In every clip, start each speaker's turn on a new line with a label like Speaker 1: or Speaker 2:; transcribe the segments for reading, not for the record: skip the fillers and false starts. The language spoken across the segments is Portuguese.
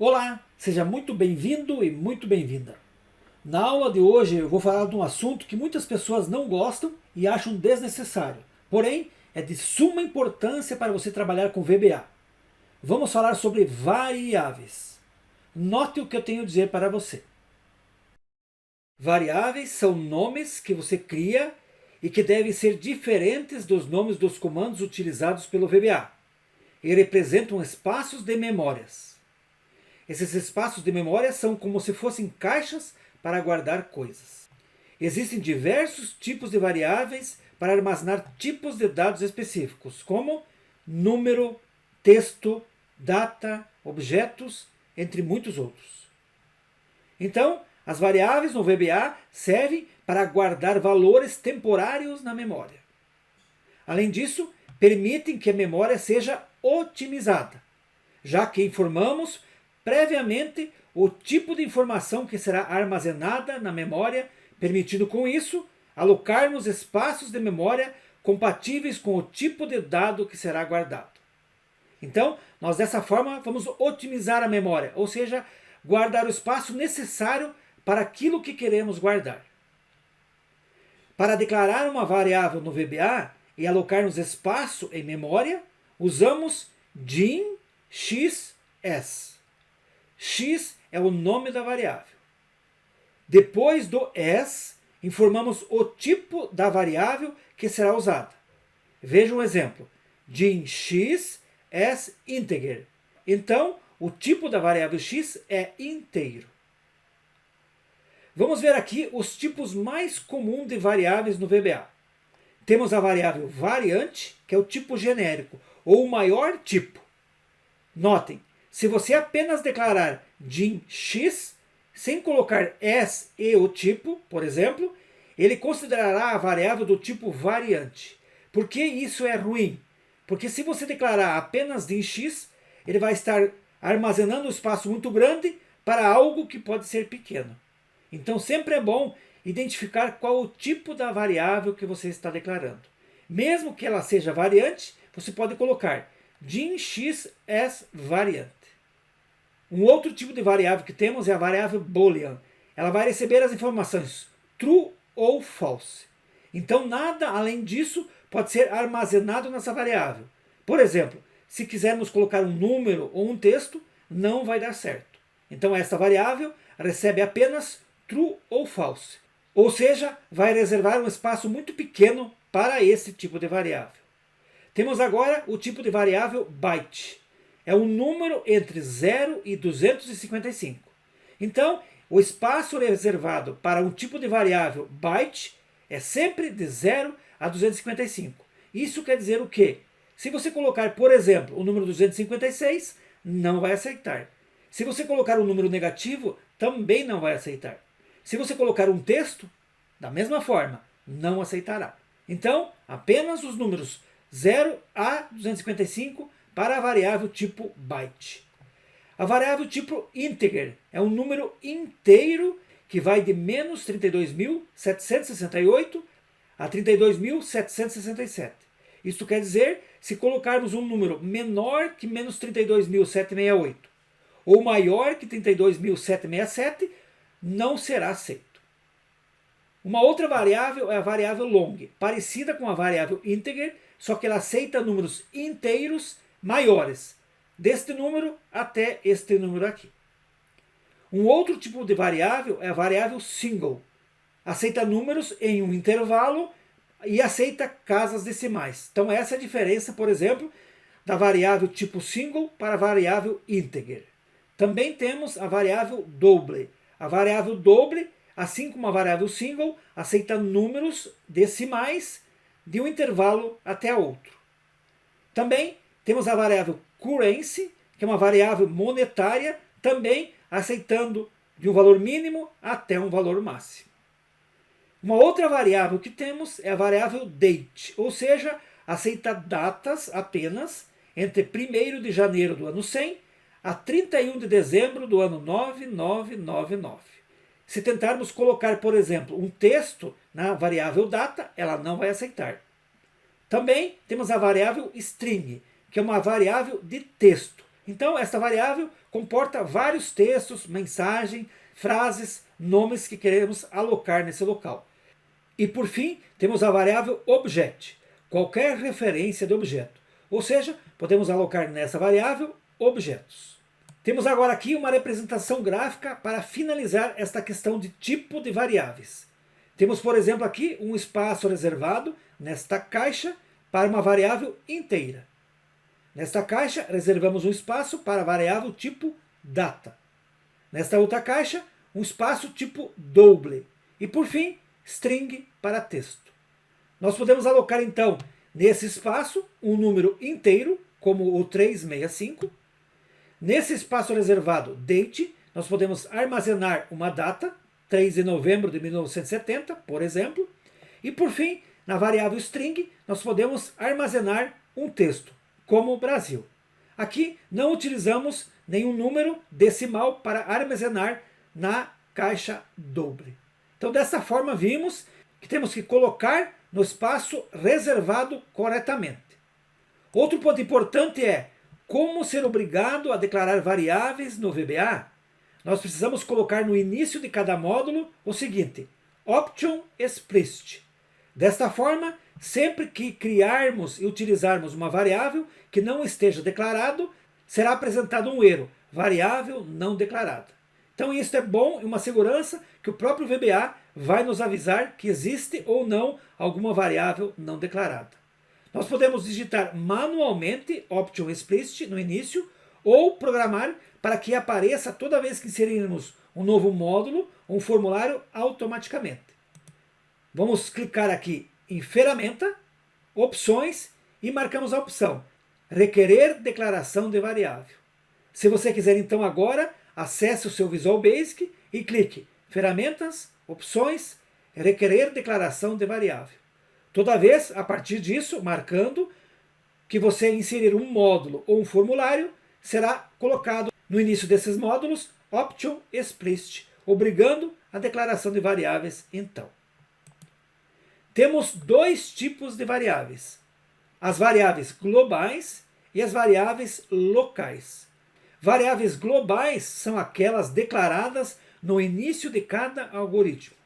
Speaker 1: Olá, seja muito bem-vindo e muito bem-vinda. Na aula de hoje eu vou falar de um assunto que muitas pessoas não gostam e acham desnecessário, porém é de suma importância para você trabalhar com VBA. Vamos falar sobre variáveis. Note o que eu tenho a dizer para você. Variáveis são nomes que você cria e que devem ser diferentes dos nomes dos comandos utilizados pelo VBA e representam espaços de memórias. Esses espaços de memória são como se fossem caixas para guardar coisas. Existem diversos tipos de variáveis para armazenar tipos de dados específicos, como número, texto, data, objetos, entre muitos outros. Então, as variáveis no VBA servem para guardar valores temporários na memória. Além disso, permitem que a memória seja otimizada, já que informamos previamente o tipo de informação que será armazenada na memória, permitindo com isso alocarmos espaços de memória compatíveis com o tipo de dado que será guardado. Então, nós dessa forma vamos otimizar a memória, ou seja, guardar o espaço necessário para aquilo que queremos guardar. Para declarar uma variável no VBA e alocarmos espaço em memória, usamos din x s. X é o nome da variável. Depois do s, informamos o tipo da variável que será usada. Veja um exemplo. din x as integer. Então, o tipo da variável x é inteiro. Vamos ver aqui os tipos mais comuns de variáveis no VBA. Temos a variável variante, que é o tipo genérico, ou o maior tipo. Notem, se você apenas declarar din x, sem colocar s e o tipo, por exemplo, ele considerará a variável do tipo variante. Por que isso é ruim? Porque se você declarar apenas din x, ele vai estar armazenando um espaço muito grande para algo que pode ser pequeno. Então sempre é bom identificar qual o tipo da variável que você está declarando. Mesmo que ela seja variante, você pode colocar din x as variant. Um outro tipo de variável que temos é a variável boolean. Ela vai receber as informações true ou false. Então nada além disso pode ser armazenado nessa variável. Por exemplo, se quisermos colocar um número ou um texto, não vai dar certo. Então esta variável recebe apenas true ou false. Ou seja, vai reservar um espaço muito pequeno para esse tipo de variável. Temos agora o tipo de variável byte. É um número entre 0 e 255. Então, o espaço reservado para um tipo de variável byte é sempre de 0 a 255. Isso quer dizer o quê? Se você colocar, por exemplo, o número 256, não vai aceitar. Se você colocar um número negativo, também não vai aceitar. Se você colocar um texto, da mesma forma, não aceitará. Então, apenas os números 0 a 255 para a variável tipo byte. A variável tipo integer é um número inteiro que vai de menos 32.768 a 32.767. Isso quer dizer, se colocarmos um número menor que menos 32.768 ou maior que 32.767, não será aceito. Uma outra variável é a variável long, parecida com a variável integer, só que ela aceita números inteiros maiores, deste número até este número aqui. Um outro tipo de variável é a variável single. Aceita números em um intervalo e aceita casas decimais. Então essa é a diferença, por exemplo, da variável tipo single para a variável integer. Também temos a variável double. A variável double, assim como a variável single, aceita números decimais de um intervalo até outro. Também temos a variável currency, que é uma variável monetária, também aceitando de um valor mínimo até um valor máximo. Uma outra variável que temos é a variável date, ou seja, aceita datas apenas entre 1º de janeiro do ano 100 a 31 de dezembro do ano 9999. Se tentarmos colocar, por exemplo, um texto na variável data, ela não vai aceitar. Também temos a variável string, que é uma variável de texto. Então, esta variável comporta vários textos, mensagem, frases, nomes que queremos alocar nesse local. E por fim, temos a variável object, qualquer referência de objeto. Ou seja, podemos alocar nessa variável objetos. Temos agora aqui uma representação gráfica para finalizar esta questão de tipo de variáveis. Temos, por exemplo, aqui um espaço reservado nesta caixa para uma variável inteira. Nesta caixa, reservamos um espaço para a variável tipo data. Nesta outra caixa, um espaço tipo double. E por fim, string para texto. Nós podemos alocar então nesse espaço um número inteiro, como o 365. Nesse espaço reservado date, nós podemos armazenar uma data, 3 de novembro de 1970, por exemplo. E por fim, na variável string, nós podemos armazenar um texto, como Brasil. Aqui não utilizamos nenhum número decimal para armazenar na caixa doble. Então, dessa forma, vimos que temos que colocar no espaço reservado corretamente. Outro ponto importante é como ser obrigado a declarar variáveis no VBA. Nós precisamos colocar no início de cada módulo o seguinte: option explicit. Desta forma, sempre que criarmos e utilizarmos uma variável que não esteja declarado, será apresentado um erro, variável não declarada. Então isso é bom e uma segurança que o próprio VBA vai nos avisar que existe ou não alguma variável não declarada. Nós podemos digitar manualmente option explicit no início ou programar para que apareça toda vez que inserirmos um novo módulo ou um formulário automaticamente. Vamos clicar aqui em ferramenta, opções e marcamos a opção requerer declaração de variável. Se você quiser então agora, acesse o seu Visual Basic e clique ferramentas, opções, requerer declaração de variável. Toda vez, a partir disso, marcando que você inserir um módulo ou um formulário, será colocado no início desses módulos option explicit, obrigando a declaração de variáveis então. Temos dois tipos de variáveis: as variáveis globais e as variáveis locais. Variáveis globais são aquelas declaradas no início de cada algoritmo.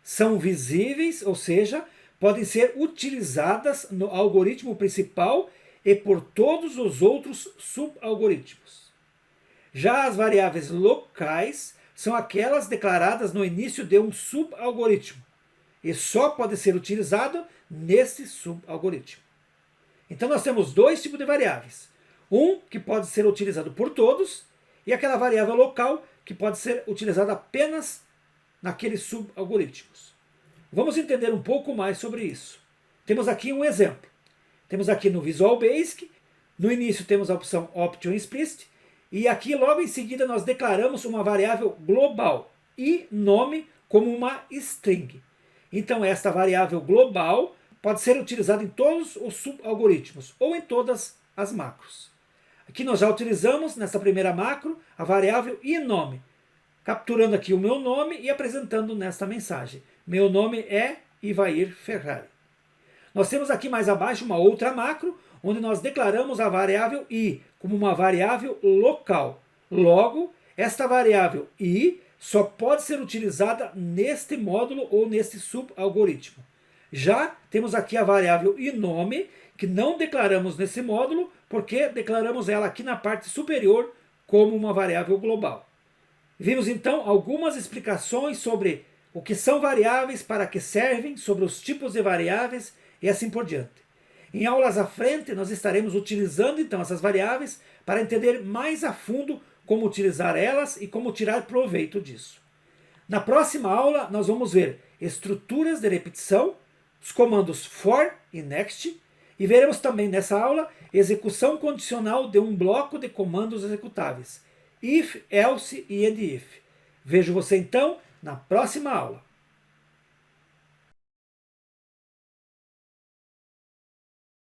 Speaker 1: São visíveis, ou seja, podem ser utilizadas no algoritmo principal e por todos os outros subalgoritmos. Já as variáveis locais são aquelas declaradas no início de um subalgoritmo e só pode ser utilizado nesse subalgoritmo. Então nós temos dois tipos de variáveis. Um que pode ser utilizado por todos e aquela variável local que pode ser utilizada apenas naqueles subalgoritmos. Vamos entender um pouco mais sobre isso. Temos aqui um exemplo. Temos aqui no Visual Basic, no início temos a opção Option Explicit, e aqui logo em seguida nós declaramos uma variável global e nome como uma string. Então esta variável global pode ser utilizada em todos os subalgoritmos ou em todas as macros. Aqui nós já utilizamos nessa primeira macro a variável inome, capturando aqui o meu nome e apresentando nesta mensagem. Meu nome é Ivair Ferrari. Nós temos aqui mais abaixo uma outra macro, onde nós declaramos a variável i como uma variável local. Logo, esta variável i só pode ser utilizada neste módulo ou neste subalgoritmo. Já temos aqui a variável inome, que não declaramos nesse módulo, porque declaramos ela aqui na parte superior como uma variável global. Vimos então algumas explicações sobre o que são variáveis, para que servem, sobre os tipos de variáveis e assim por diante. Em aulas à frente, nós estaremos utilizando então essas variáveis para entender mais a fundo como utilizar elas e como tirar proveito disso. Na próxima aula, nós vamos ver estruturas de repetição, os comandos for e next, e veremos também nessa aula execução condicional de um bloco de comandos executáveis, if, else e end if. Vejo você então na próxima aula.